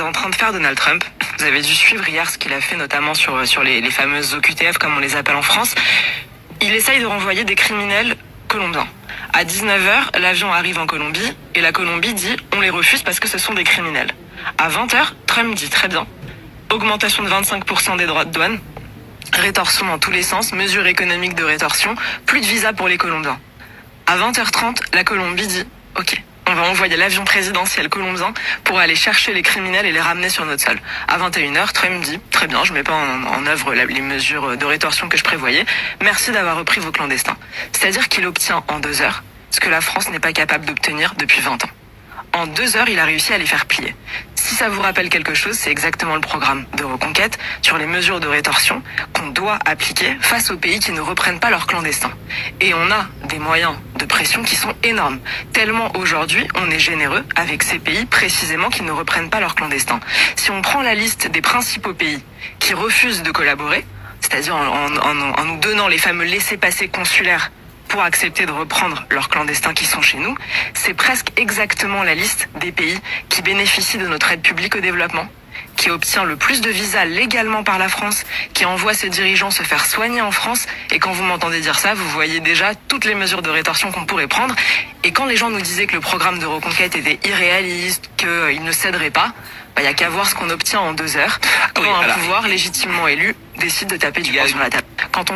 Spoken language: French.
en train de faire Donald Trump. Vous avez dû suivre hier ce qu'il a fait, notamment sur les fameuses OQTF, comme on les appelle en France. Il essaye de renvoyer des criminels colombiens. À 19h, l'avion arrive en Colombie et la Colombie dit on les refuse parce que ce sont des criminels. À 20h, Trump dit très bien, augmentation de 25% des droits de douane, rétorsion dans tous les sens, mesures économiques de rétorsion, plus de visa pour les Colombiens. À 20h30, la Colombie dit ok, on va envoyer l'avion présidentiel colombien pour aller chercher les criminels et les ramener sur notre sol. À 21h, Trump dit très bien, je mets pas en œuvre les mesures de rétorsion que je prévoyais. Merci d'avoir repris vos clandestins. C'est-à-dire qu'il obtient en 2 heures ce que la France n'est pas capable d'obtenir depuis 20 ans. En 2 heures, il a réussi à les faire plier. Si ça vous rappelle quelque chose, c'est exactement le programme de reconquête sur les mesures de rétorsion qu'on doit appliquer face aux pays qui ne reprennent pas leurs clandestins. Et on a des moyens de pression qui sont énormes. Tellement aujourd'hui, on est généreux avec ces pays précisément qui ne reprennent pas leurs clandestins. Si on prend la liste des principaux pays qui refusent de collaborer, c'est-à-dire en nous donnant les fameux laissez-passer consulaires pour accepter de reprendre leurs clandestins qui sont chez nous, c'est presque exactement la liste des pays qui bénéficient de notre aide publique au développement, qui obtient le plus de visas légalement par la France, qui envoie ses dirigeants se faire soigner en France. Et quand vous m'entendez dire ça, vous voyez déjà toutes les mesures de rétorsion qu'on pourrait prendre. Et quand les gens nous disaient que le programme de reconquête était irréaliste, qu'il ne céderait pas, il n'y a qu'à voir ce qu'on obtient en 2 heures quand un pouvoir légitimement élu décide de taper du poing sur la table. Quand on